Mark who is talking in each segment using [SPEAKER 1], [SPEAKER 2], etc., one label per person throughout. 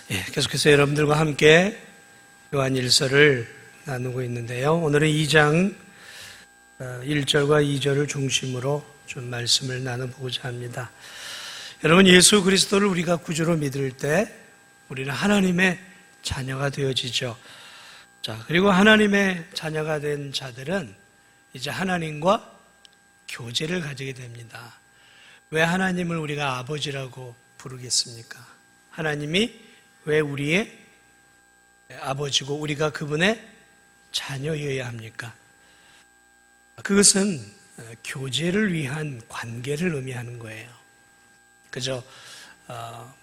[SPEAKER 1] 계속해서 여러분들과 함께 요한일서를 나누고 있는데요. 오늘은 2장 1절과 2절을 중심으로 좀 말씀을 나눠보고자 합니다. 여러분, 예수 그리스도를 우리가 구주로 믿을 때 우리는 하나님의 자녀가 되어지죠. 그리고 하나님의 자녀가 된 자들은 이제 하나님과 교제를 가지게 됩니다. 왜 하나님을 우리가 아버지라고 부르겠습니까? 하나님이 왜 우리의 아버지고 우리가 그분의 자녀여야 합니까? 그것은 교제를 위한 관계를 의미하는 거예요. 그저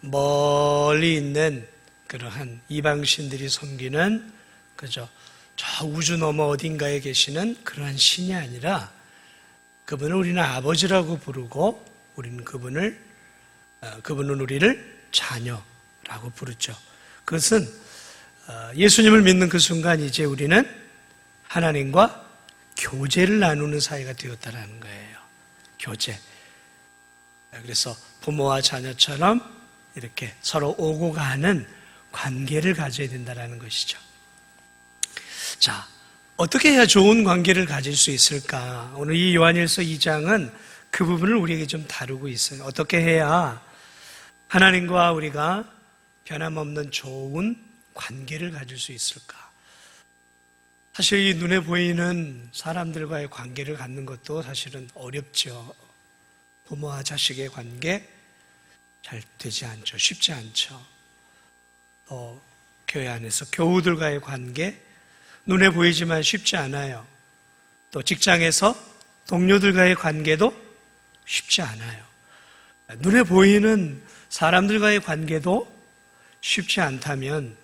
[SPEAKER 1] 멀리 있는 그러한 이방신들이 섬기는 그저 저 우주 너머 어딘가에 계시는 그러한 신이 아니라 그분을 우리는 아버지라고 부르고 우리는 그분은 우리를 자녀라고 부르죠. 그것은 예수님을 믿는 그 순간 이제 우리는 하나님과 교제를 나누는 사이가 되었다는 거예요. 교제. 그래서 부모와 자녀처럼 이렇게 서로 오고 가는 관계를 가져야 된다는 것이죠. 자, 어떻게 해야 좋은 관계를 가질 수 있을까? 오늘 이 요한일서 2장은 그 부분을 우리에게 좀 다루고 있어요. 어떻게 해야 하나님과 우리가 변함없는 좋은 관계를 가질 수 있을까? 사실 이 눈에 보이는 사람들과의 관계를 갖는 것도 사실은 어렵죠. 부모와 자식의 관계 잘 되지 않죠. 쉽지 않죠. 또 교회 안에서 교우들과의 관계 눈에 보이지만 쉽지 않아요. 또 직장에서 동료들과의 관계도 쉽지 않아요. 눈에 보이는 사람들과의 관계도 쉽지 않다면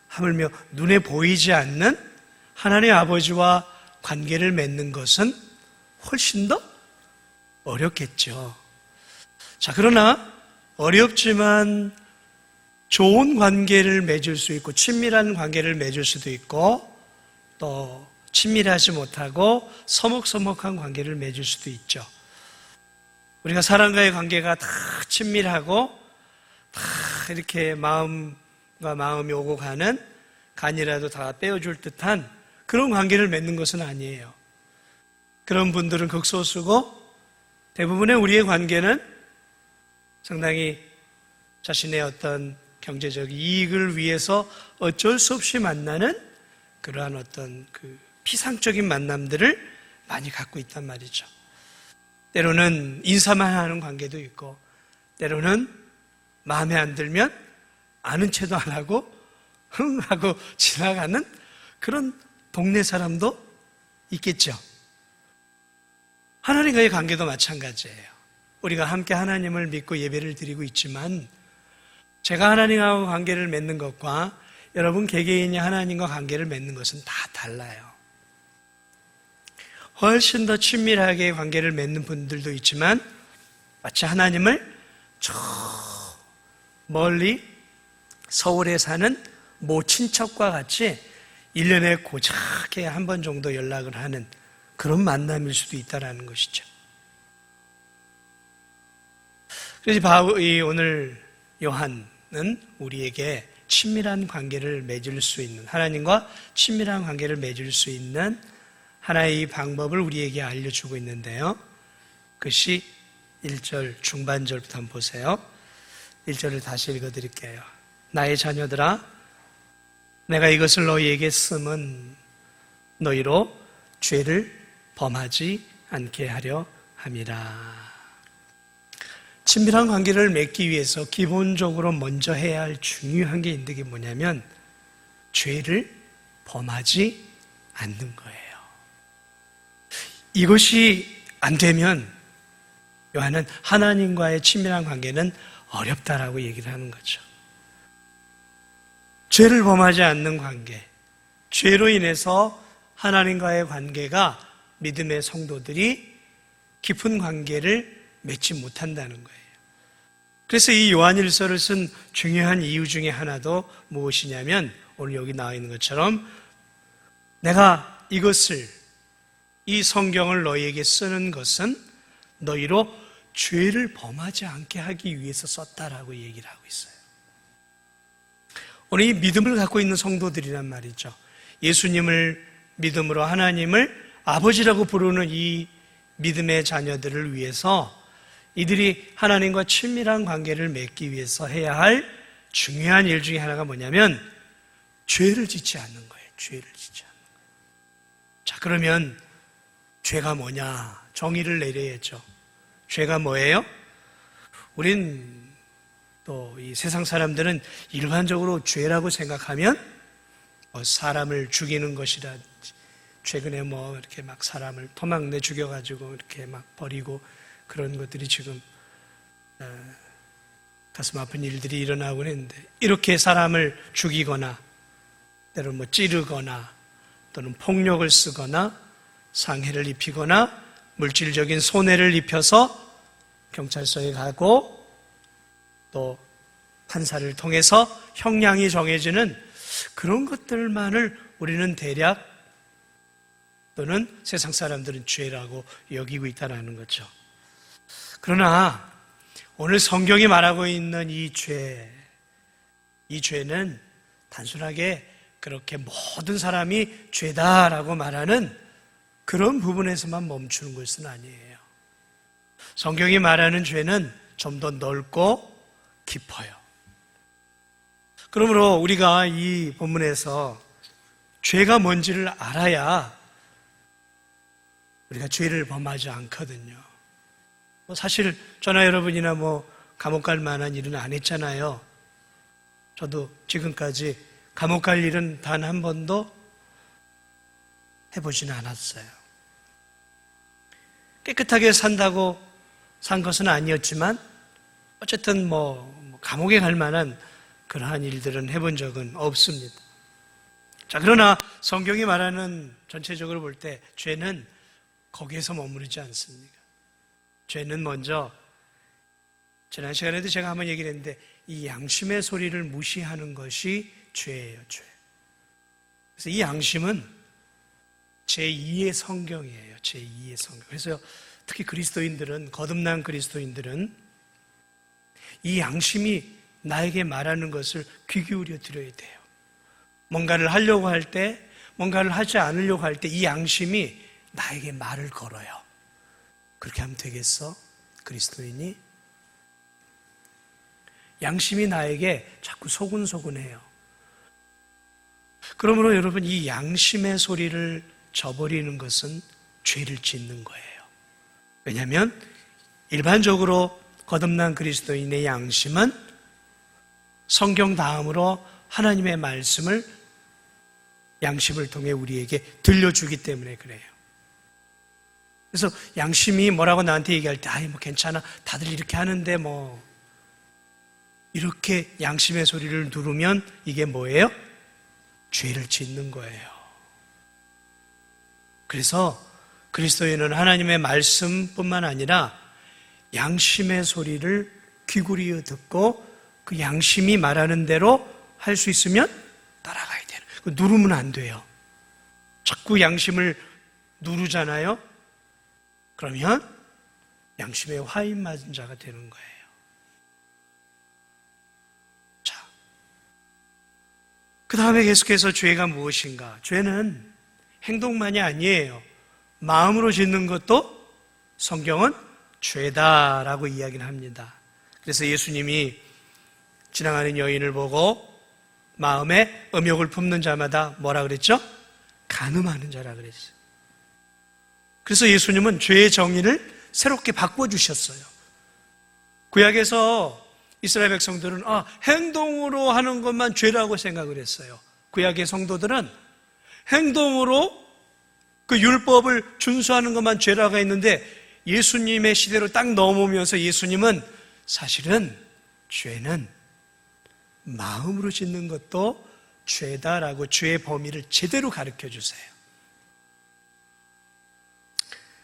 [SPEAKER 1] 하물며 눈에 보이지 않는 하나님 아버지와 관계를 맺는 것은 훨씬 더 어렵겠죠. 자, 그러나 어렵지만 좋은 관계를 맺을 수 있고 친밀한 관계를 맺을 수도 있고 또 친밀하지 못하고 서먹서먹한 관계를 맺을 수도 있죠. 우리가 사람과의 관계가 다 친밀하고 다 이렇게 마음과 마음이 오고 가는 간이라도 다 떼어줄 듯한 그런 관계를 맺는 것은 아니에요. 그런 분들은 극소수고 대부분의 우리의 관계는 상당히 자신의 어떤 경제적 이익을 위해서 어쩔 수 없이 만나는 그러한 어떤 그 피상적인 만남들을 많이 갖고 있단 말이죠. 때로는 인사만 하는 관계도 있고 때로는 마음에 안 들면 아는 체도 안 하고 흥 하고 지나가는 그런 동네 사람도 있겠죠. 하나님과의 관계도 마찬가지예요. 우리가 함께 하나님을 믿고 예배를 드리고 있지만 제가 하나님하고 관계를 맺는 것과 여러분 개개인이 하나님과 관계를 맺는 것은 다 달라요. 훨씬 더 친밀하게 관계를 맺는 분들도 있지만 마치 하나님을 저 멀리 서울에 사는 모 친척과 같이 1년에 고작해 한 번 정도 연락을 하는 그런 만남일 수도 있다는 것이죠. 그래서 오늘 요한은 우리에게 친밀한 관계를 맺을 수 있는 하나님과 친밀한 관계를 맺을 수 있는 하나의 방법을 우리에게 알려주고 있는데요. 그것이 1절 중반절부터 한번 보세요. 1절을 다시 읽어드릴게요. 나의 자녀들아 내가 이것을 너희에게 쓰면 너희로 죄를 범하지 않게 하려 함이라. 친밀한 관계를 맺기 위해서 기본적으로 먼저 해야 할 중요한 게 있는 게 뭐냐면 죄를 범하지 않는 거예요. 이것이 안 되면 요한은 하나님과의 친밀한 관계는 어렵다라고 얘기를 하는 거죠. 죄를 범하지 않는 관계, 죄로 인해서 하나님과의 관계가 믿음의 성도들이 깊은 관계를 맺지 못한다는 거예요. 그래서 이 요한일서를 쓴 중요한 이유 중에 하나도 무엇이냐면 오늘 여기 나와 있는 것처럼 내가 이 성경을 너희에게 쓰는 것은 너희로 죄를 범하지 않게 하기 위해서 썼다라고 얘기를 하고 있어요. 오늘 이 믿음을 갖고 있는 성도들이란 말이죠. 예수님을 믿음으로 하나님을 아버지라고 부르는 이 믿음의 자녀들을 위해서 이들이 하나님과 친밀한 관계를 맺기 위해서 해야 할 중요한 일 중에 하나가 뭐냐면 죄를 짓지 않는 거예요. 죄를 짓지 않는 거예요. 자, 그러면 죄가 뭐냐? 정의를 내려야죠. 죄가 뭐예요? 우린 또 이 세상 사람들은 일반적으로 죄라고 생각하면 사람을 죽이는 것이라든지, 최근에 이렇게 막 사람을 토막내 죽여가지고 이렇게 막 버리고 그런 것들이 지금 가슴 아픈 일들이 일어나고 있는데, 이렇게 사람을 죽이거나 때로는 찌르거나 또는 폭력을 쓰거나 상해를 입히거나 물질적인 손해를 입혀서 경찰서에 가고 또 판사를 통해서 형량이 정해지는 그런 것들만을 우리는 대략 또는 세상 사람들은 죄라고 여기고 있다는 거죠. 그러나 오늘 성경이 말하고 있는 이 죄는 단순하게 그렇게 모든 사람이 죄다라고 말하는 그런 부분에서만 멈추는 것은 아니에요. 성경이 말하는 죄는 좀 더 넓고 깊어요. 그러므로 우리가 이 본문에서 죄가 뭔지를 알아야 우리가 죄를 범하지 않거든요. 사실 저나 여러분이나 감옥 갈 만한 일은 안 했잖아요. 저도 지금까지 감옥 갈 일은 단 한 번도 해보지는 않았어요. 깨끗하게 산다고 산 것은 아니었지만 어쨌든 감옥에 갈 만한 그러한 일들은 해본 적은 없습니다. 자, 그러나 성경이 말하는 전체적으로 볼 때 죄는 거기에서 머무르지 않습니다. 죄는 먼저, 지난 시간에도 제가 한번 얘기를 했는데, 이 양심의 소리를 무시하는 것이 죄예요, 죄. 그래서 이 양심은 제2의 성경이에요, 제2의 성경. 그래서 특히 그리스도인들은, 거듭난 그리스도인들은 이 양심이 나에게 말하는 것을 귀 기울여 드려야 돼요. 뭔가를 하려고 할 때, 뭔가를 하지 않으려고 할 때 이 양심이 나에게 말을 걸어요. 그렇게 하면 되겠어? 그리스도인이? 양심이 나에게 자꾸 소근소근해요. 그러므로 여러분, 이 양심의 소리를 저버리는 것은 죄를 짓는 거예요. 왜냐하면 일반적으로 거듭난 그리스도인의 양심은 성경 다음으로 하나님의 말씀을 양심을 통해 우리에게 들려주기 때문에 그래요. 그래서 양심이 뭐라고 나한테 얘기할 때 괜찮아, 다들 이렇게 하는데 이렇게 양심의 소리를 누르면 이게 뭐예요? 죄를 짓는 거예요. 그래서 그리스도인은 하나님의 말씀뿐만 아니라 양심의 소리를 귀 기울여 듣고 그 양심이 말하는 대로 할 수 있으면 따라가야 돼요. 누르면 안 돼요. 자꾸 양심을 누르잖아요. 그러면 양심의 화인 맞은 자가 되는 거예요. 자, 그 다음에 계속해서 죄가 무엇인가? 죄는 행동만이 아니에요. 마음으로 짓는 것도 성경은 죄다라고 이야기를 합니다. 그래서 예수님이 지나가는 여인을 보고 마음에 음욕을 품는 자마다 뭐라 그랬죠? 간음하는 자라 그랬어요. 그래서 예수님은 죄의 정의를 새롭게 바꿔주셨어요. 구약에서 이스라엘 백성들은 행동으로 하는 것만 죄라고 생각을 했어요. 구약의 성도들은 행동으로 그 율법을 준수하는 것만 죄라고 했는데, 예수님의 시대로 딱 넘어오면서 예수님은 사실은 죄는 마음으로 짓는 것도 죄다라고 죄의 범위를 제대로 가르쳐 주세요.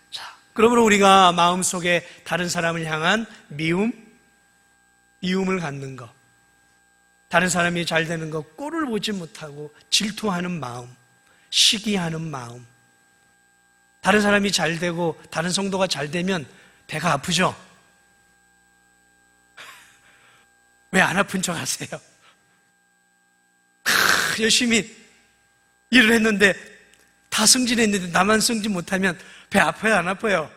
[SPEAKER 1] 자, 그러므로 우리가 마음속에 다른 사람을 향한 미움을 갖는 것, 다른 사람이 잘 되는 것 꼴을 보지 못하고 질투하는 마음, 시기하는 마음, 다른 사람이 잘 되고 다른 성도가 잘 되면 배가 아프죠? 왜 안 아픈 척 하세요? 열심히 일을 했는데 다 승진했는데 나만 승진 못하면 배 아파요, 안 아파요?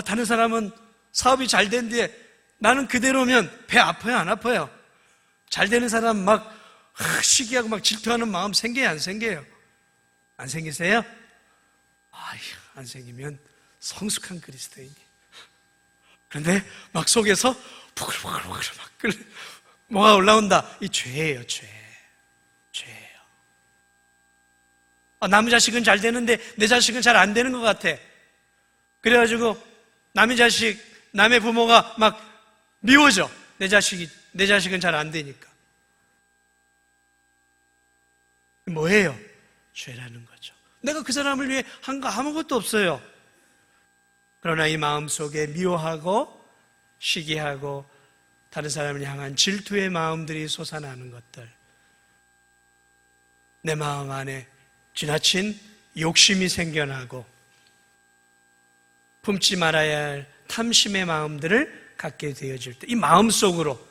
[SPEAKER 1] 다른 사람은 사업이 잘 된데 나는 그대로면 배 아파요, 안 아파요? 잘 되는 사람 막 시기하고 막 질투하는 마음 생겨요, 안 생겨요? 안 생기세요? 안 생기면 성숙한 그리스도인이. 그런데 막 속에서 부글부글 막 뭐가 올라온다. 이 죄예요, 죄예요. 남의 자식은 잘 되는데 내 자식은 잘 안 되는 것 같아. 그래가지고 남의 자식, 남의 부모가 막 미워져. 내 자식은 잘 안 되니까. 뭐예요? 죄라는 거죠. 내가 그 사람을 위해 한 거 아무것도 없어요. 그러나 이 마음속에 미워하고 시기하고 다른 사람을 향한 질투의 마음들이 솟아나는 것들, 내 마음 안에 지나친 욕심이 생겨나고 품지 말아야 할 탐심의 마음들을 갖게 되어질 때, 이 마음속으로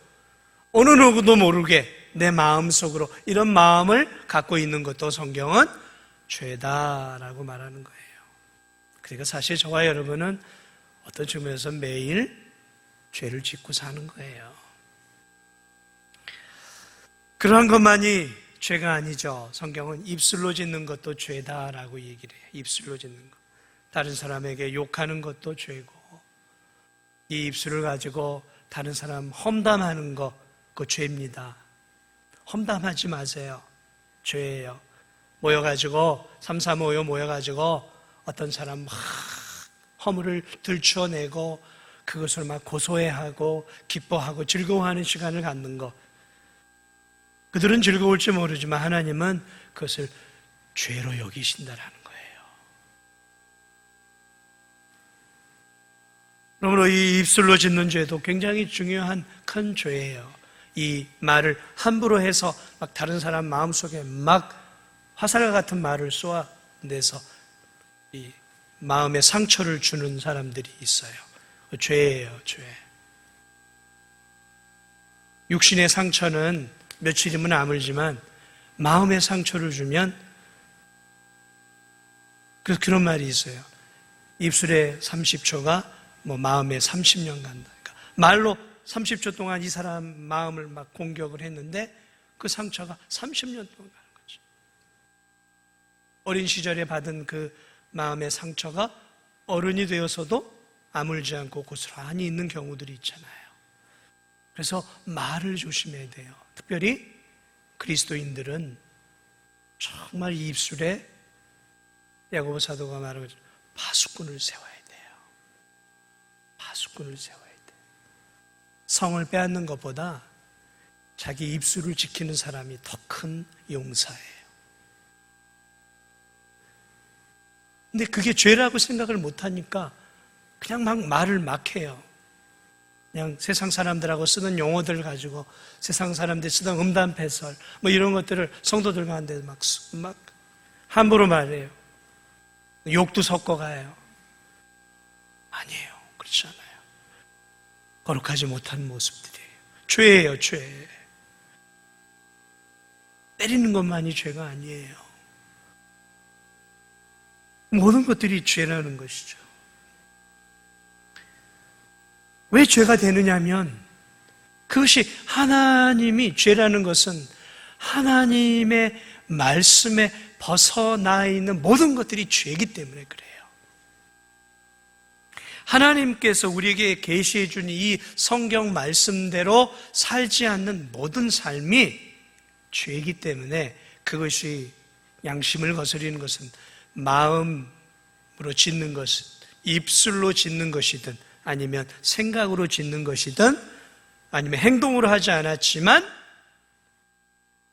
[SPEAKER 1] 어느 누구도 모르게 내 마음속으로 이런 마음을 갖고 있는 것도 성경은 죄다라고 말하는 거예요. 그러니까 사실 저와 여러분은 어떤 측면에서 매일 죄를 짓고 사는 거예요. 그러한 것만이 죄가 아니죠. 성경은 입술로 짓는 것도 죄다라고 얘기를 해요. 입술로 짓는 것. 다른 사람에게 욕하는 것도 죄고, 이 입술을 가지고 다른 사람 험담하는 거, 그거 죄입니다. 험담하지 마세요. 죄예요. 모여가지고 3, 4, 5요 모여가지고 어떤 사람 막 허물을 들춰내고 그것을 막 고소해하고 기뻐하고 즐거워하는 시간을 갖는 거, 그들은 즐거울지 모르지만 하나님은 그것을 죄로 여기신다라는 거예요. 그러므로 이 입술로 짓는 죄도 굉장히 중요한 큰 죄예요. 이 말을 함부로 해서 막 다른 사람 마음속에 막 화살 같은 말을 쏘아내서 이 마음에 상처를 주는 사람들이 있어요. 죄예요, 죄. 육신의 상처는 며칠이면 아물지만 마음의 상처를 주면, 그래서 그런 말이 있어요. 입술에 30초가 마음에 30년 간다. 그러니까 말로 30초 동안 이 사람 마음을 막 공격을 했는데 그 상처가 30년 동안 가는 거죠. 어린 시절에 받은 그 마음의 상처가 어른이 되어서도 아물지 않고 고스란히 있는 경우들이 있잖아요. 그래서 말을 조심해야 돼요. 특별히 그리스도인들은 정말 이 입술에 야고보 사도가 말하고 파수꾼을 세워야 돼요. 파수꾼을 세워야 돼요. 성을 빼앗는 것보다 자기 입술을 지키는 사람이 더 큰 용사예요. 근데 그게 죄라고 생각을 못하니까 그냥 막 말을 막 해요. 그냥 세상 사람들하고 쓰는 용어들을 가지고 세상 사람들이 쓰던 음담패설 이런 것들을 성도들 가운데 막 함부로 말해요. 욕도 섞어가요. 아니에요. 그렇지 않아요. 거룩하지 못한 모습들이에요. 죄예요, 죄. 때리는 것만이 죄가 아니에요. 모든 것들이 죄라는 것이죠. 왜 죄가 되느냐면 그것이 하나님이, 죄라는 것은 하나님의 말씀에 벗어나 있는 모든 것들이 죄이기 때문에 그래요. 하나님께서 우리에게 계시해 준 이 성경 말씀대로 살지 않는 모든 삶이 죄이기 때문에, 그것이 양심을 거스리는 것은 마음으로 짓는 것은, 입술로 짓는 것이든 아니면 생각으로 짓는 것이든 아니면 행동으로 하지 않았지만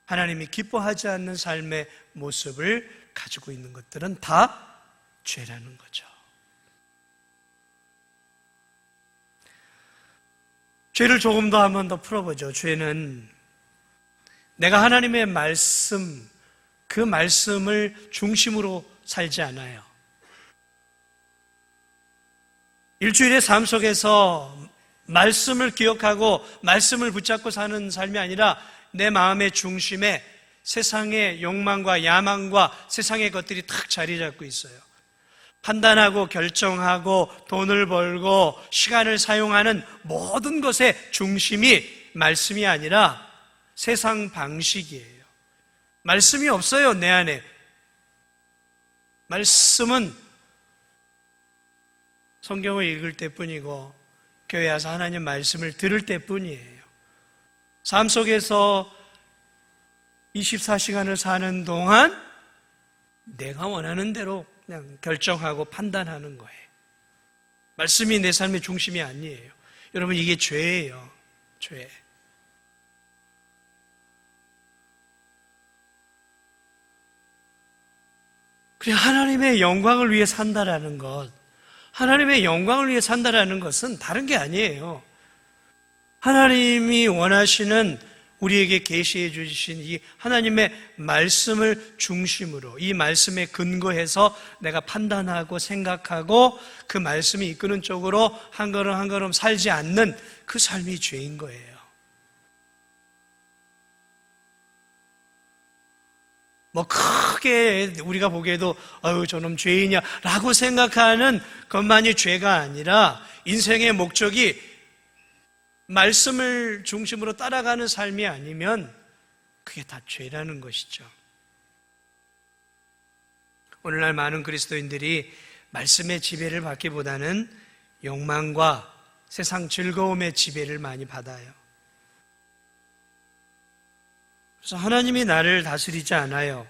[SPEAKER 1] 하나님이 기뻐하지 않는 삶의 모습을 가지고 있는 것들은 다 죄라는 거죠. 죄를 조금 더 한번 더 풀어보죠. 죄는 내가 하나님의 말씀, 그 말씀을 중심으로 살지 않아요. 일주일의 삶 속에서 말씀을 기억하고 말씀을 붙잡고 사는 삶이 아니라 내 마음의 중심에 세상의 욕망과 야망과 세상의 것들이 탁 자리 잡고 있어요. 판단하고 결정하고 돈을 벌고 시간을 사용하는 모든 것의 중심이 말씀이 아니라 세상 방식이에요. 말씀이 없어요, 내 안에. 말씀은 성경을 읽을 때뿐이고 교회 와서 하나님 말씀을 들을 때뿐이에요. 삶 속에서 24시간을 사는 동안 내가 원하는 대로 그냥 결정하고 판단하는 거예요. 말씀이 내 삶의 중심이 아니에요. 여러분, 이게 죄예요. 죄. 그냥 하나님의 영광을 위해 산다라는 것, 하나님의 영광을 위해 산다라는 것은 다른 게 아니에요. 하나님이 원하시는 우리에게 계시해 주신 이 하나님의 말씀을 중심으로, 이 말씀에 근거해서 내가 판단하고 생각하고 그 말씀이 이끄는 쪽으로 한 걸음 한 걸음 살지 않는 그 삶이 죄인 거예요. 뭐 크게 우리가 보기에도 아유 저놈 죄인이야 라고 생각하는 것만이 죄가 아니라 인생의 목적이 말씀을 중심으로 따라가는 삶이 아니면 그게 다 죄라는 것이죠. 오늘날 많은 그리스도인들이 말씀의 지배를 받기보다는 욕망과 세상 즐거움의 지배를 많이 받아요. 그래서 하나님이 나를 다스리지 않아요.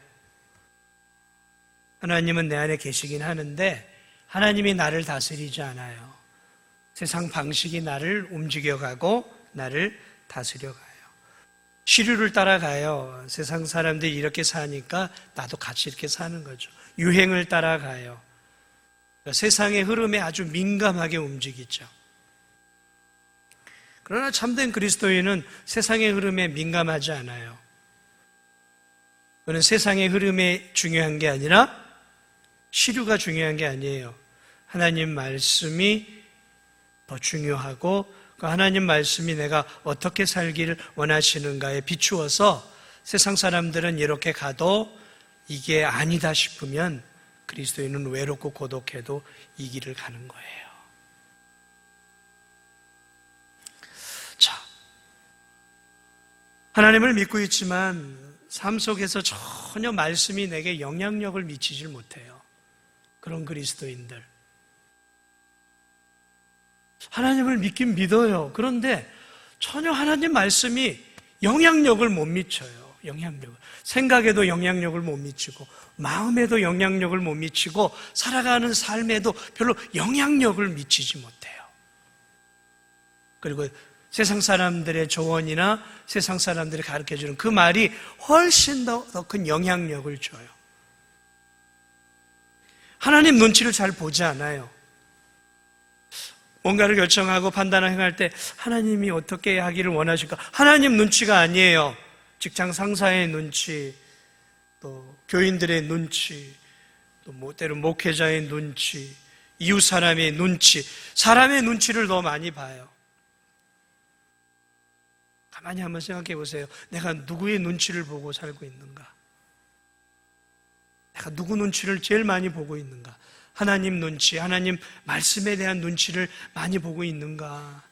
[SPEAKER 1] 하나님은 내 안에 계시긴 하는데 하나님이 나를 다스리지 않아요. 세상 방식이 나를 움직여가고 나를 다스려가요. 시류를 따라가요. 세상 사람들이 이렇게 사니까 나도 같이 이렇게 사는 거죠. 유행을 따라가요. 세상의 흐름에 아주 민감하게 움직이죠. 그러나 참된 그리스도인은 세상의 흐름에 민감하지 않아요. 그는 세상의 흐름이 중요한 게 아니라 시류가 중요한 게 아니에요. 하나님 말씀이 더 중요하고 그 하나님 말씀이 내가 어떻게 살기를 원하시는가에 비추어서 세상 사람들은 이렇게 가도 이게 아니다 싶으면 그리스도인은 외롭고 고독해도 이 길을 가는 거예요. 자, 하나님을 믿고 있지만 삶 속에서 전혀 말씀이 내게 영향력을 미치질 못해요. 그런 그리스도인들. 하나님을 믿긴 믿어요. 그런데 전혀 하나님 말씀이 영향력을 못 미쳐요. 영향력을. 생각에도 영향력을 못 미치고 마음에도 영향력을 못 미치고 살아가는 삶에도 별로 영향력을 미치지 못해요. 그리고 세상 사람들의 조언이나 세상 사람들이 가르쳐주는 그 말이 훨씬 더 큰 영향력을 줘요. 하나님 눈치를 잘 보지 않아요. 뭔가를 결정하고 판단을 행할 때 하나님이 어떻게 하기를 원하실까? 하나님 눈치가 아니에요. 직장 상사의 눈치, 또 교인들의 눈치, 또 때로 목회자의 눈치, 이웃 사람의 눈치, 사람의 눈치를 더 많이 봐요. 가만히 한번 생각해 보세요. 내가 누구의 눈치를 보고 살고 있는가? 내가 누구 눈치를 제일 많이 보고 있는가? 하나님 눈치, 하나님 말씀에 대한 눈치를 많이 보고 있는가?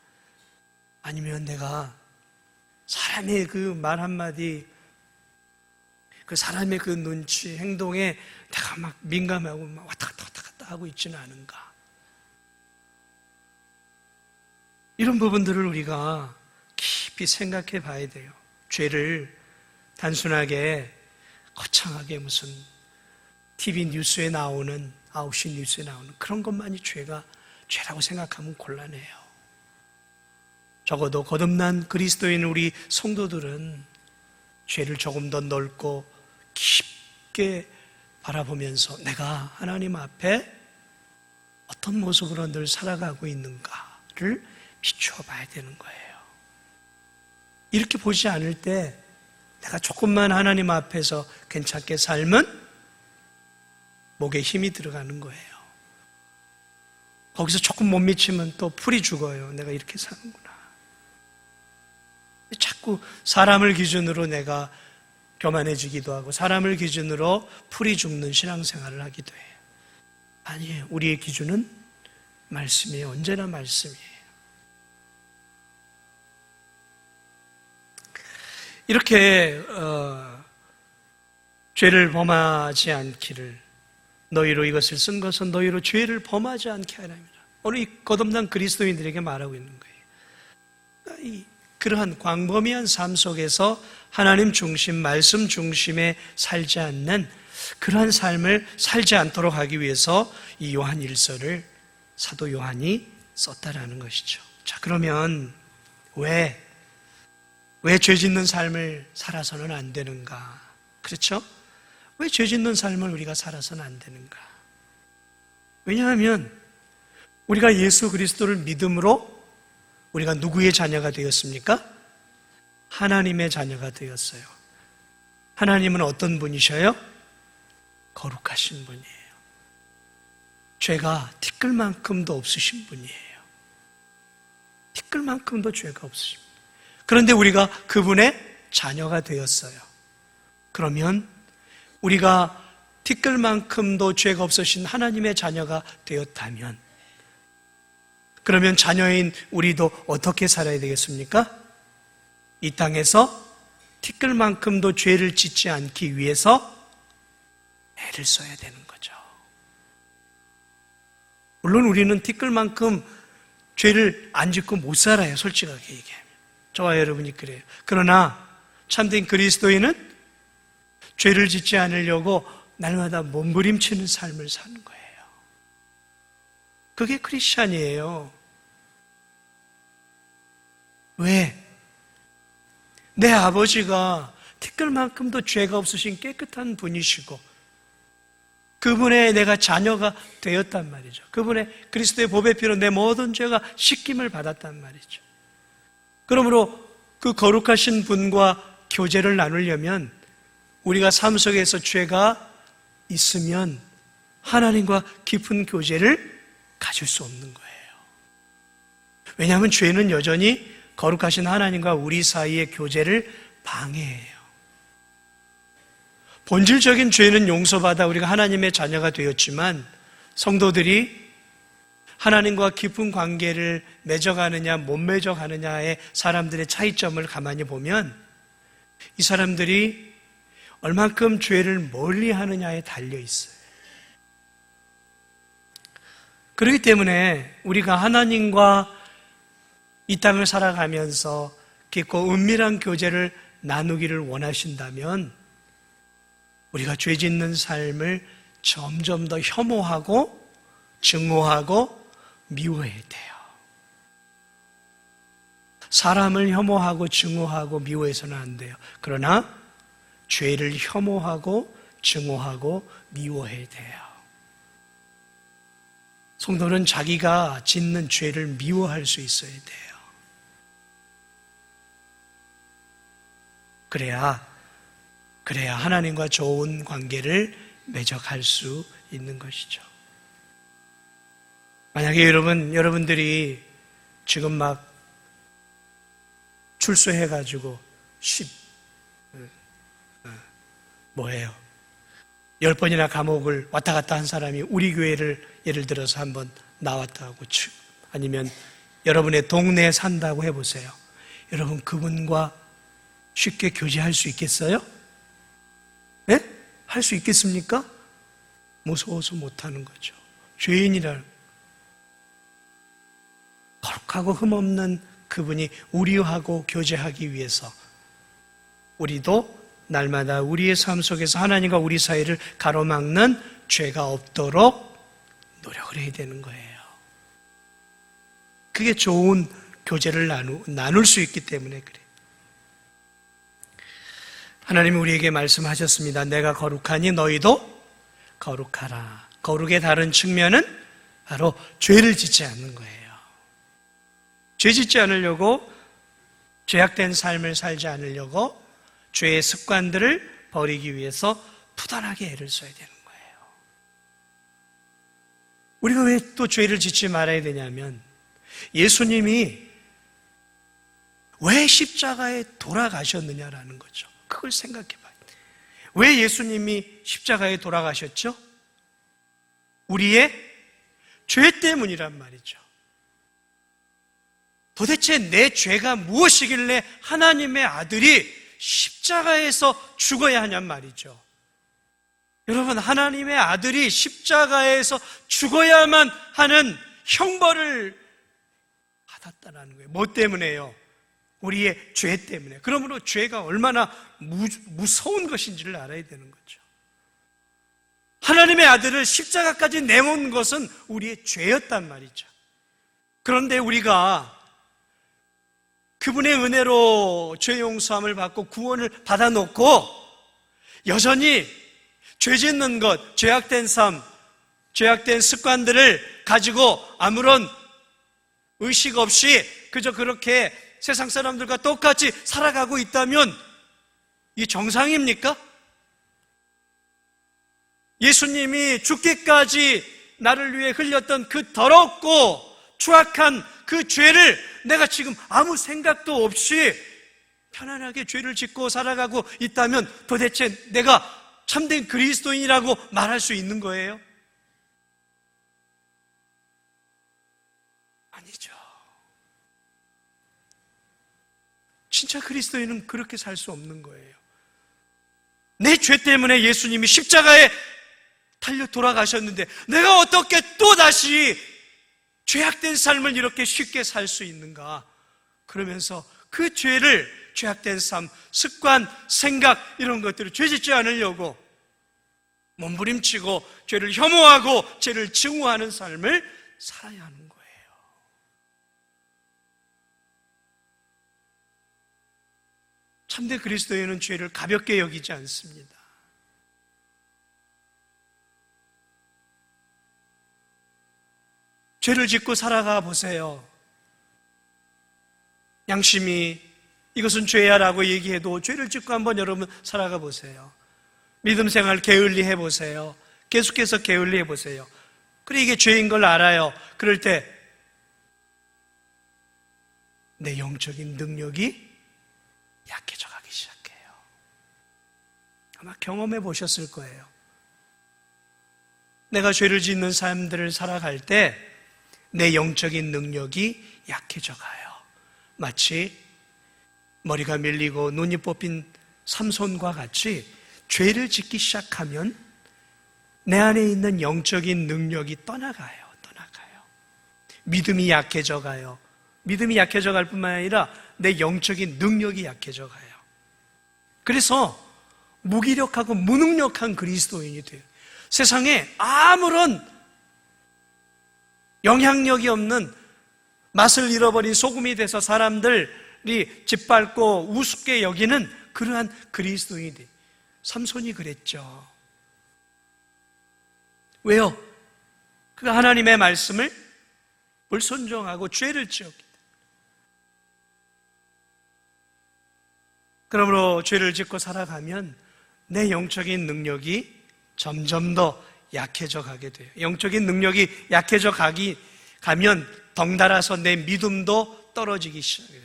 [SPEAKER 1] 아니면 내가 사람의 그 말 한마디, 그 사람의 그 눈치, 행동에 내가 막 민감하고 막 왔다 갔다 하고 있지는 않은가? 이런 부분들을 우리가 깊이 생각해 봐야 돼요. 죄를 단순하게 거창하게 무슨 TV 뉴스에 나오는 9시 뉴스에 나오는 그런 것만이 죄라고 생각하면 곤란해요. 적어도 거듭난 그리스도인 우리 성도들은 죄를 조금 더 넓고 깊게 바라보면서 내가 하나님 앞에 어떤 모습으로 늘 살아가고 있는가를 비추어 봐야 되는 거예요. 이렇게 보지 않을 때 내가 조금만 하나님 앞에서 괜찮게 살면 목에 힘이 들어가는 거예요. 거기서 조금 못 미치면 또 풀이 죽어요. 내가 이렇게 사는구나. 자꾸 사람을 기준으로 내가 교만해지기도 하고 사람을 기준으로 풀이 죽는 신앙생활을 하기도 해요. 아니에요. 우리의 기준은 말씀이에요. 언제나 말씀이에요. 이렇게 죄를 범하지 않기를, 너희로 이것을 쓴 것은 너희로 죄를 범하지 않게 하랍니다. 오늘 이 거듭난 그리스도인들에게 말하고 있는 거예요. 그러한 광범위한 삶 속에서 하나님 중심, 말씀 중심에 살지 않는 그러한 삶을 살지 않도록 하기 위해서 이 요한 1서를 사도 요한이 썼다라는 것이죠. 자, 그러면 왜 죄 짓는 삶을 살아서는 안 되는가? 그렇죠? 왜 죄 짓는 삶을 우리가 살아서는 안 되는가? 왜냐하면 우리가 예수 그리스도를 믿음으로 우리가 누구의 자녀가 되었습니까? 하나님의 자녀가 되었어요. 하나님은 어떤 분이셔요? 거룩하신 분이에요. 죄가 티끌만큼도 없으신 분이에요. 티끌만큼도 죄가 없으신 분. 그런데 우리가 그분의 자녀가 되었어요. 그러면 우리가 티끌만큼도 죄가 없으신 하나님의 자녀가 되었다면, 그러면 자녀인 우리도 어떻게 살아야 되겠습니까? 이 땅에서 티끌만큼도 죄를 짓지 않기 위해서 애를 써야 되는 거죠. 물론 우리는 티끌만큼 죄를 안 짓고 못 살아요. 솔직하게 얘기하면. 저와 여러분이 그래요. 그러나 참된 그리스도인은 죄를 짓지 않으려고 날마다 몸부림치는 삶을 사는 거예요. 그게 크리스찬이에요. 왜? 내 아버지가 티끌만큼도 죄가 없으신 깨끗한 분이시고 그분의 내가 자녀가 되었단 말이죠. 그분의 그리스도의 보배 피로 내 모든 죄가 씻김을 받았단 말이죠. 그러므로 그 거룩하신 분과 교제를 나누려면 우리가 삶 속에서 죄가 있으면 하나님과 깊은 교제를 가질 수 없는 거예요. 왜냐하면 죄는 여전히 거룩하신 하나님과 우리 사이의 교제를 방해해요. 본질적인 죄는 용서받아 우리가 하나님의 자녀가 되었지만 성도들이 하나님과 깊은 관계를 맺어가느냐 못 맺어가느냐의 사람들의 차이점을 가만히 보면 이 사람들이 얼만큼 죄를 멀리 하느냐에 달려 있어요. 그렇기 때문에 우리가 하나님과 이 땅을 살아가면서 깊고 은밀한 교제를 나누기를 원하신다면 우리가 죄 짓는 삶을 점점 더 혐오하고 증오하고 미워해야 돼요. 사람을 혐오하고 증오하고 미워해서는 안 돼요. 그러나 죄를 혐오하고 증오하고 미워해야 돼요. 성도는 자기가 짓는 죄를 미워할 수 있어야 돼요. 그래야 하나님과 좋은 관계를 맺어갈 수 있는 것이죠. 만약에 여러분들이 지금 막 출소해가지고 10번이나 감옥을 왔다 갔다 한 사람이 우리 교회를 예를 들어서 한번 나왔다고, 아니면 여러분의 동네에 산다고 해보세요. 여러분 그분과 쉽게 교제할 수 있겠어요? 네? 할 수 있겠습니까? 무서워서 못하는 거죠. 죄인이라 거룩하고 흠없는 그분이 우리하고 교제하기 위해서 우리도 날마다 우리의 삶 속에서 하나님과 우리 사이를 가로막는 죄가 없도록 노력을 해야 되는 거예요. 그게 좋은 교제를 나눌 수 있기 때문에 그래요. 하나님이 우리에게 말씀하셨습니다. 내가 거룩하니 너희도 거룩하라. 거룩의 다른 측면은 바로 죄를 짓지 않는 거예요. 죄 짓지 않으려고, 죄악된 삶을 살지 않으려고 죄의 습관들을 버리기 위해서 부단하게 애를 써야 되는 거예요. 우리가 왜 또 죄를 짓지 말아야 되냐면 예수님이 왜 십자가에 돌아가셨느냐라는 거죠. 그걸 생각해 봐요. 왜 예수님이 십자가에 돌아가셨죠? 우리의 죄 때문이란 말이죠. 도대체 내 죄가 무엇이길래 하나님의 아들이 십자가에서 죽어야 하냔 말이죠. 여러분, 하나님의 아들이 십자가에서 죽어야만 하는 형벌을 받았다는 거예요. 뭐 때문에요? 우리의 죄 때문에. 그러므로 죄가 얼마나 무서운 것인지를 알아야 되는 거죠. 하나님의 아들을 십자가까지 내몬 것은 우리의 죄였단 말이죠. 그런데 우리가 그분의 은혜로 죄 용서함을 받고 구원을 받아놓고 여전히 죄 짓는 것, 죄악된 삶, 죄악된 습관들을 가지고 아무런 의식 없이 그저 그렇게 세상 사람들과 똑같이 살아가고 있다면 이게 정상입니까? 예수님이 죽기까지 나를 위해 흘렸던 그 더럽고 추악한 그 죄를 내가 지금 아무 생각도 없이 편안하게 죄를 짓고 살아가고 있다면 도대체 내가 참된 그리스도인이라고 말할 수 있는 거예요? 아니죠. 진짜 그리스도인은 그렇게 살 수 없는 거예요. 내 죄 때문에 예수님이 십자가에 달려 돌아가셨는데 내가 어떻게 또다시 죄악된 삶을 이렇게 쉽게 살 수 있는가? 그러면서 그 죄를, 죄악된 삶, 습관, 생각 이런 것들을 죄짓지 않으려고 몸부림치고 죄를 혐오하고 죄를 증오하는 삶을 살아야 하는 거예요. 참된 그리스도인은 죄를 가볍게 여기지 않습니다. 죄를 짓고 살아가 보세요. 양심이 이것은 죄야라고 얘기해도 죄를 짓고 한번 여러분 살아가 보세요. 믿음 생활 게을리 해보세요. 계속해서 게을리 해보세요. 그래, 이게 죄인 걸 알아요. 그럴 때 내 영적인 능력이 약해져 가기 시작해요. 아마 경험해 보셨을 거예요. 내가 죄를 짓는 사람들을 살아갈 때 내 영적인 능력이 약해져 가요. 마치 머리가 밀리고 눈이 뽑힌 삼손과 같이 죄를 짓기 시작하면 내 안에 있는 영적인 능력이 떠나가요. 믿음이 약해져 가요. 믿음이 약해져 갈 뿐만 아니라 내 영적인 능력이 약해져 가요. 그래서 무기력하고 무능력한 그리스도인이 돼요. 세상에 아무런 영향력이 없는 맛을 잃어버린 소금이 돼서 사람들이 짓밟고 우습게 여기는 그러한 그리스도인이 돼요. 삼손이 그랬죠. 왜요? 그가 하나님의 말씀을 불순종하고 죄를 지었기 때문에. 그러므로 죄를 짓고 살아가면 내 영적인 능력이 점점 더 약해져 가게 돼요. 영적인 능력이 약해져 가면 덩달아서 내 믿음도 떨어지기 시작해요.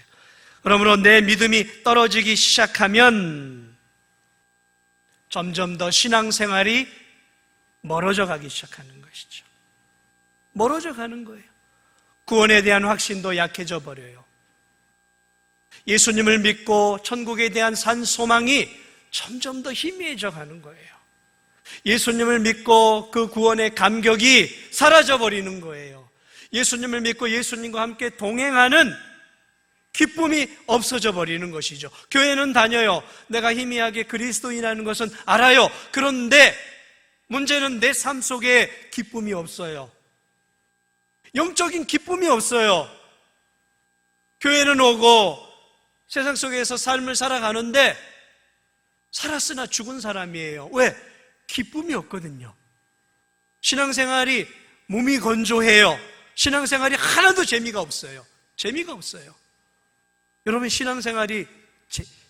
[SPEAKER 1] 그러므로 내 믿음이 떨어지기 시작하면 점점 더 신앙생활이 멀어져 가기 시작하는 것이죠. 멀어져 가는 거예요. 구원에 대한 확신도 약해져 버려요. 예수님을 믿고 천국에 대한 산 소망이 점점 더 희미해져 가는 거예요. 예수님을 믿고 그 구원의 감격이 사라져 버리는 거예요. 예수님을 믿고 예수님과 함께 동행하는 기쁨이 없어져 버리는 것이죠. 교회는 다녀요. 내가 희미하게 그리스도인이라는 것은 알아요. 그런데 문제는 내 삶 속에 기쁨이 없어요. 영적인 기쁨이 없어요. 교회는 오고 세상 속에서 삶을 살아가는데 살았으나 죽은 사람이에요. 왜? 기쁨이 없거든요. 신앙생활이 몸이 건조해요. 신앙생활이 하나도 재미가 없어요. 재미가 없어요. 여러분, 신앙생활이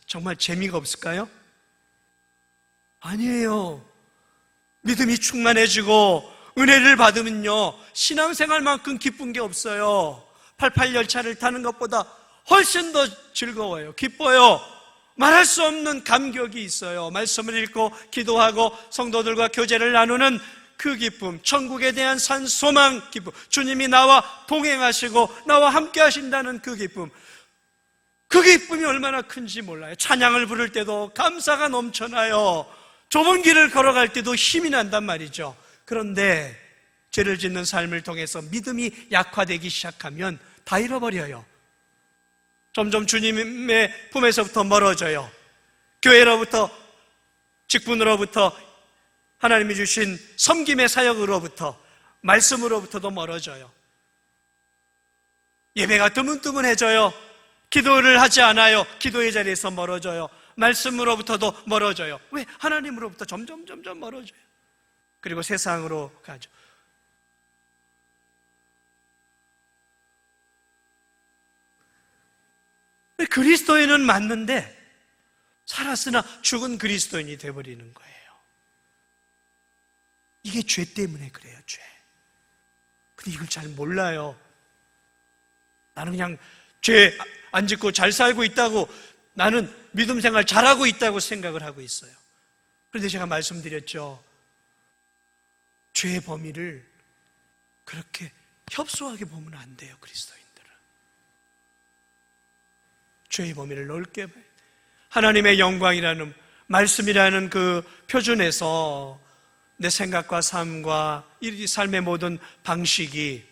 [SPEAKER 1] 정말 재미가 없을까요? 아니에요. 믿음이 충만해지고 은혜를 받으면요, 신앙생활만큼 기쁜 게 없어요. 88 열차를 타는 것보다 훨씬 더 즐거워요. 기뻐요. 말할 수 없는 감격이 있어요. 말씀을 읽고 기도하고 성도들과 교제를 나누는 그 기쁨, 천국에 대한 산 소망 기쁨, 주님이 나와 동행하시고 나와 함께 하신다는 그 기쁨, 그 기쁨이 얼마나 큰지 몰라요. 찬양을 부를 때도 감사가 넘쳐나요. 좁은 길을 걸어갈 때도 힘이 난단 말이죠. 그런데 죄를 짓는 삶을 통해서 믿음이 약화되기 시작하면 다 잃어버려요. 점점 주님의 품에서부터 멀어져요. 교회로부터, 직분으로부터, 하나님이 주신 섬김의 사역으로부터, 말씀으로부터도 멀어져요. 예배가 드문드문해져요. 기도를 하지 않아요. 기도의 자리에서 멀어져요. 말씀으로부터도 멀어져요. 왜? 하나님으로부터 점점 멀어져요. 그리고 세상으로 가죠. 그리스도인은 맞는데 살았으나 죽은 그리스도인이 되어버리는 거예요. 이게 죄 때문에 그래요. 죄. 근데 이걸 잘 몰라요. 나는 그냥 죄 안 짓고 잘 살고 있다고, 나는 믿음 생활 잘하고 있다고 생각을 하고 있어요. 그런데 제가 말씀드렸죠. 죄의 범위를 그렇게 협소하게 보면 안 돼요. 그리스도인들은 죄의 범위를 넓게 봐요. 하나님의 영광이라는, 말씀이라는 그 표준에서 내 생각과 삶과 이 삶의 모든 방식이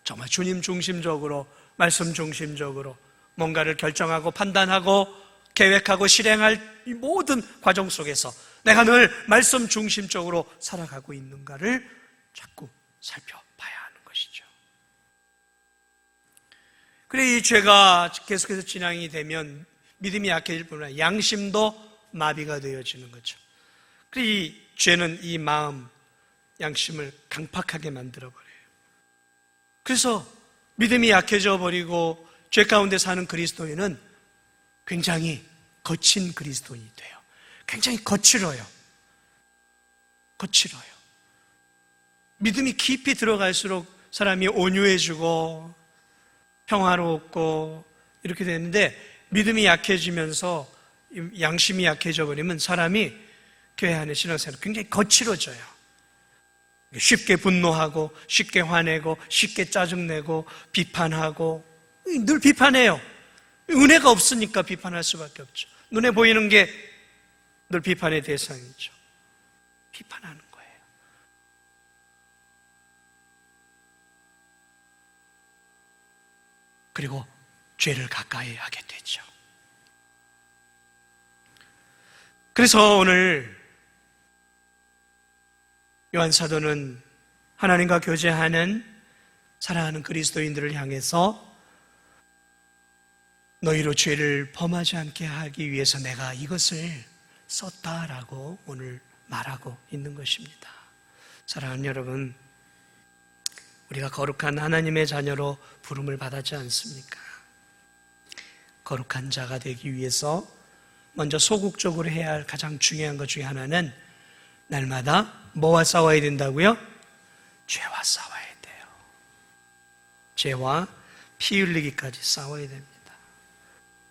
[SPEAKER 1] 정말 주님 중심적으로, 말씀 중심적으로 뭔가를 결정하고 판단하고 계획하고 실행할 이 모든 과정 속에서 내가 늘 말씀 중심적으로 살아가고 있는가를 자꾸 살펴봐야 하는 것이죠. 그래, 이 죄가 계속해서 진행이 되면 믿음이 약해질 뿐 아니라 양심도 마비가 되어지는 거죠. 그래, 이 죄는 이 마음, 양심을 강팍하게 만들어버려요. 그래서 믿음이 약해져 버리고 죄 가운데 사는 그리스도인은 굉장히 거친 그리스도인이 돼요. 굉장히 거칠어요. 믿음이 깊이 들어갈수록 사람이 온유해지고 평화롭고 이렇게 되는데, 믿음이 약해지면서 양심이 약해져 버리면 사람이 교회 안에 신앙생활 굉장히 거칠어져요. 쉽게 분노하고 쉽게 화내고 쉽게 짜증내고 비판하고, 늘 비판해요. 은혜가 없으니까 비판할 수밖에 없죠. 눈에 보이는 게 늘 비판의 대상이죠. 비판하는 거예요. 그리고 죄를 가까이 하게 되죠. 그래서 오늘 요한 사도는 하나님과 교제하는 사랑하는 그리스도인들을 향해서 너희로 죄를 범하지 않게 하기 위해서 내가 이것을 썼다라고 오늘 말하고 있는 것입니다. 사랑하는 여러분, 우리가 거룩한 하나님의 자녀로 부름을 받았지 않습니까? 거룩한 자가 되기 위해서 먼저 소극적으로 해야 할 가장 중요한 것 중에 하나는 날마다 뭐와 싸워야 된다고요? 죄와 싸워야 돼요. 죄와 피 흘리기까지 싸워야 됩니다.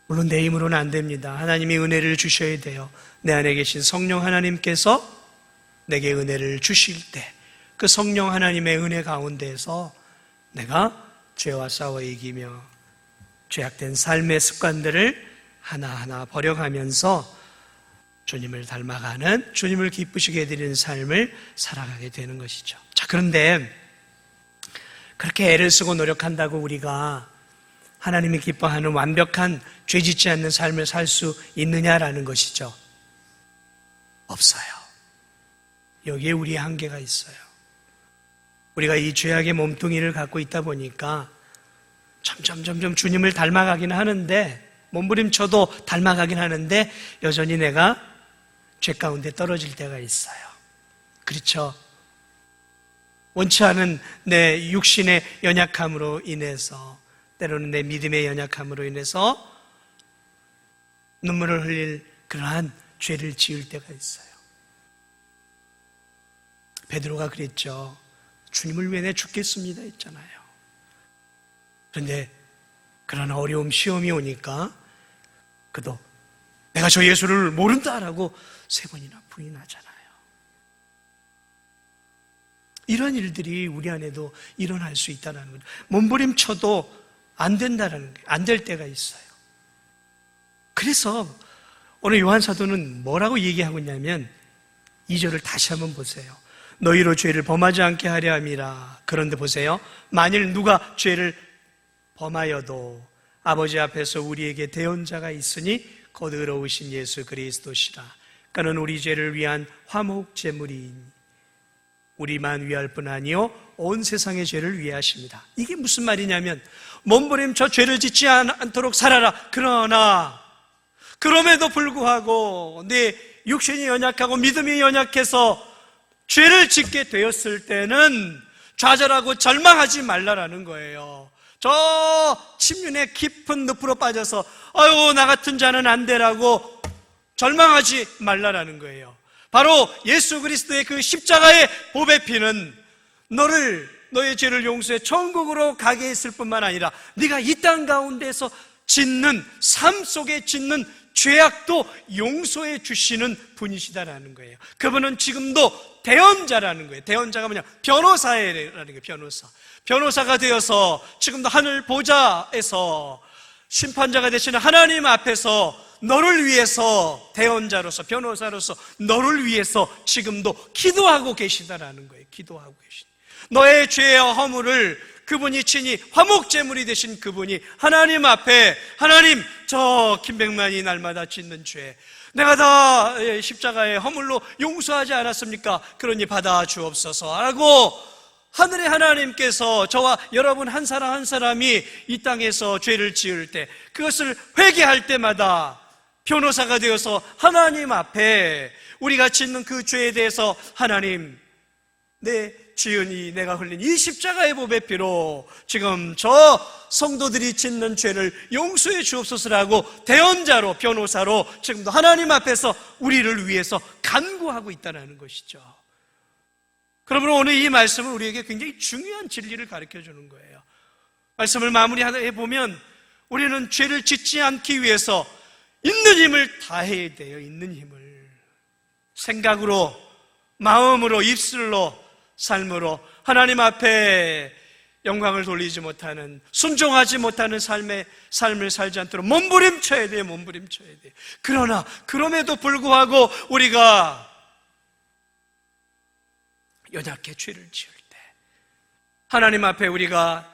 [SPEAKER 1] 물론 내 힘으로는 안 됩니다. 하나님이 은혜를 주셔야 돼요. 내 안에 계신 성령 하나님께서 내게 은혜를 주실 때 그 성령 하나님의 은혜 가운데에서 내가 죄와 싸워 이기며 죄악된 삶의 습관들을 하나하나 버려가면서 주님을 닮아가는, 주님을 기쁘시게 해드리는 삶을 살아가게 되는 것이죠. 자, 그런데 그렇게 애를 쓰고 노력한다고 우리가 하나님이 기뻐하는 완벽한 죄 짓지 않는 삶을 살 수 있느냐라는 것이죠. 없어요. 여기에 우리의 한계가 있어요. 우리가 이 죄악의 몸뚱이를 갖고 있다 보니까 점점 주님을 닮아가긴 하는데, 몸부림쳐도 닮아가긴 하는데 여전히 내가 죄 가운데 떨어질 때가 있어요. 그렇죠? 원치 않은 내 육신의 연약함으로 인해서, 때로는 내 믿음의 연약함으로 인해서 눈물을 흘릴 그러한 죄를 지을 때가 있어요. 베드로가 그랬죠. 주님을 위해 내 죽겠습니다 했잖아요. 그런데 그러나 어려움, 시험이 오니까 그도 내가 저 예수를 모른다라고 3번이나 부인하잖아요. 이런 일들이 우리 안에도 일어날 수 있다는 거죠. 몸부림쳐도 안 된다는 거예요. 안 될 때가 있어요. 그래서 오늘 요한 사도는 뭐라고 얘기하고 있냐면 2절을 다시 한번 보세요. 너희로 죄를 범하지 않게 하려 함이라. 그런데 보세요. 만일 누가 죄를 범하여도 아버지 앞에서 우리에게 대언자가 있으니 곧 의로우신 예수 그리스도시라. 그는 우리 죄를 위한 화목 제물이니 우리만 위할 뿐 아니요 온 세상의 죄를 위해 하십니다. 이게 무슨 말이냐면 몸부림쳐 죄를 짓지 않도록 살아라. 그러나 그럼에도 불구하고 내 육신이 연약하고 믿음이 연약해서 죄를 짓게 되었을 때는 좌절하고 절망하지 말라라는 거예요. 저 침륜의 깊은 늪으로 빠져서 아유 나 같은 자는 안 되라고 절망하지 말라라는 거예요. 바로 예수 그리스도의 그 십자가의 보배 피는 너의 죄를 용서해 천국으로 가게 했을 뿐만 아니라 네가 이 땅 가운데서 짓는 삶 속에 짓는 죄악도 용서해 주시는 분이시다라는 거예요. 그분은 지금도 대언자라는 거예요. 대언자가 뭐냐? 변호사라는 거예요. 변호사가 되어서 지금도 하늘 보좌에서 심판자가 되시는 하나님 앞에서 너를 위해서 대언자로서 변호사로서 너를 위해서 지금도 기도하고 계시다라는 거예요. 기도하고 계신 너의 죄와 허물을 그분이 친히 화목제물이 되신 그분이 하나님 앞에 하나님 저 김백만이 날마다 짓는 죄 내가 다 십자가의 허물로 용서하지 않았습니까? 그러니 받아주옵소서 라고 하늘의 하나님께서 저와 여러분 한 사람 한 사람이 이 땅에서 죄를 지을 때 그것을 회개할 때마다 변호사가 되어서 하나님 앞에 우리가 짓는 그 죄에 대해서 하나님 내 지은이 내가 흘린 이 십자가의 보배 피로 지금 저 성도들이 짓는 죄를 용서해 주옵소서라고 대언자로 변호사로 지금도 하나님 앞에서 우리를 위해서 간구하고 있다는 것이죠. 그러므로 오늘 이 말씀은 우리에게 굉장히 중요한 진리를 가르쳐 주는 거예요. 말씀을 마무리해 보면 우리는 죄를 짓지 않기 위해서 있는 힘을 다해야 돼요. 있는 힘을 생각으로 마음으로 입술로 삶으로 하나님 앞에 영광을 돌리지 못하는 순종하지 못하는 삶을 살지 않도록 몸부림쳐야 돼요. 몸부림쳐야 돼요. 그러나 그럼에도 불구하고 우리가 연약해 죄를 지을 때 하나님 앞에 우리가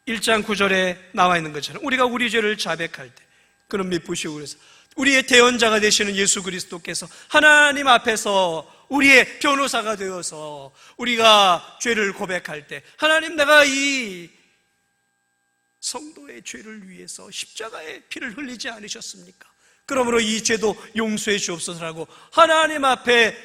[SPEAKER 1] 1장 9절에 나와 있는 것처럼 우리가 우리 죄를 자백할 때 그는 미쁘시고 그래서 우리의 대언자가 되시는 예수 그리스도께서 하나님 앞에서 우리의 변호사가 되어서 우리가 죄를 고백할 때 하나님 내가 이 성도의 죄를 위해서 십자가의 피를 흘리지 않으셨습니까? 그러므로 이 죄도 용서해 주옵소서라고 하나님 앞에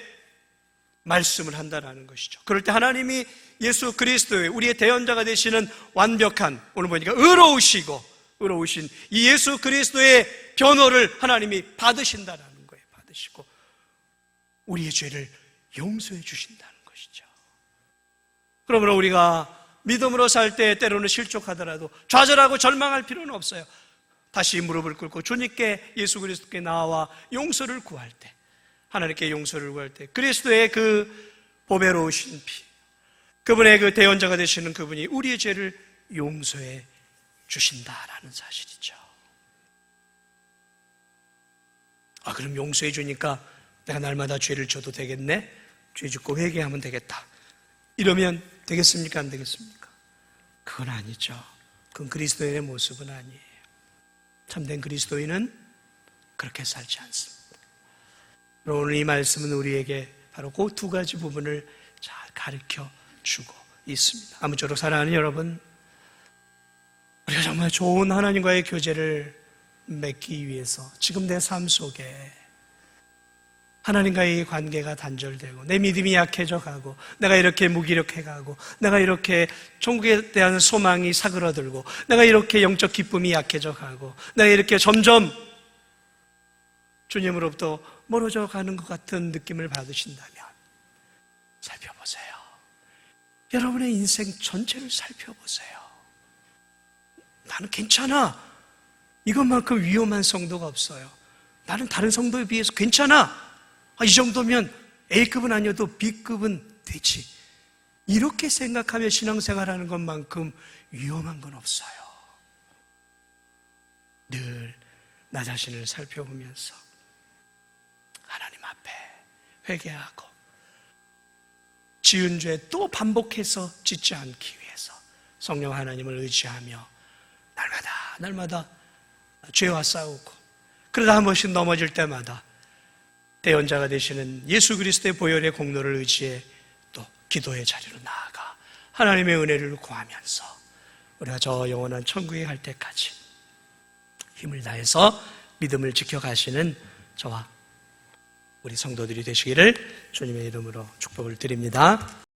[SPEAKER 1] 말씀을 한다는 것이죠. 그럴 때 하나님이 예수 그리스도의 우리의 대언자가 되시는 완벽한 오늘 보니까 의로우신 이 예수 그리스도의 변호를 하나님이 받으신다는 거예요. 받으시고 우리의 죄를 용서해 주신다는 것이죠. 그러므로 우리가 믿음으로 살 때 때로는 실족하더라도 좌절하고 절망할 필요는 없어요. 다시 무릎을 꿇고 주님께 예수 그리스도께 나와 용서를 구할 때 하나님께 용서를 구할 때 그리스도의 그 보배로우신 피 그분의 그 대언자가 되시는 그분이 우리의 죄를 용서해 주신다라는 사실이죠. 그럼 용서해 주니까 내가 날마다 죄를 져도 되겠네? 죄 짓고 회개하면 되겠다. 이러면 되겠습니까? 안 되겠습니까? 그건 아니죠. 그건 그리스도인의 모습은 아니에요. 참된 그리스도인은 그렇게 살지 않습니다. 오늘 이 말씀은 우리에게 바로 그 두 가지 부분을 잘 가르쳐 주고 있습니다. 아무쪼록 사랑하는 여러분, 우리가 정말 좋은 하나님과의 교제를 맺기 위해서 지금 내 삶 속에 하나님과의 관계가 단절되고 내 믿음이 약해져 가고 내가 이렇게 무기력해 가고 내가 이렇게 천국에 대한 소망이 사그러들고 내가 이렇게 영적 기쁨이 약해져 가고 내가 이렇게 점점 주님으로부터 멀어져 가는 것 같은 느낌을 받으신다면 살펴보세요. 여러분의 인생 전체를 살펴보세요. 나는 괜찮아. 이것만큼 위험한 성도가 없어요. 나는 다른 성도에 비해서 괜찮아. 이 정도면 A급은 아니어도 B급은 되지. 이렇게 생각하며 신앙생활하는 것만큼 위험한 건 없어요. 늘 나 자신을 살펴보면서 하나님 앞에 회개하고 지은 죄 또 반복해서 짓지 않기 위해서 성령 하나님을 의지하며 날마다 죄와 싸우고, 그러다 한 번씩 넘어질 때마다 대언자가 되시는 예수 그리스도의 보혈의 공로를 의지해 또 기도의 자리로 나아가 하나님의 은혜를 구하면서 우리가 저 영원한 천국에 갈 때까지 힘을 다해서 믿음을 지켜가시는 저와 우리 성도들이 되시기를 주님의 이름으로 축복을 드립니다.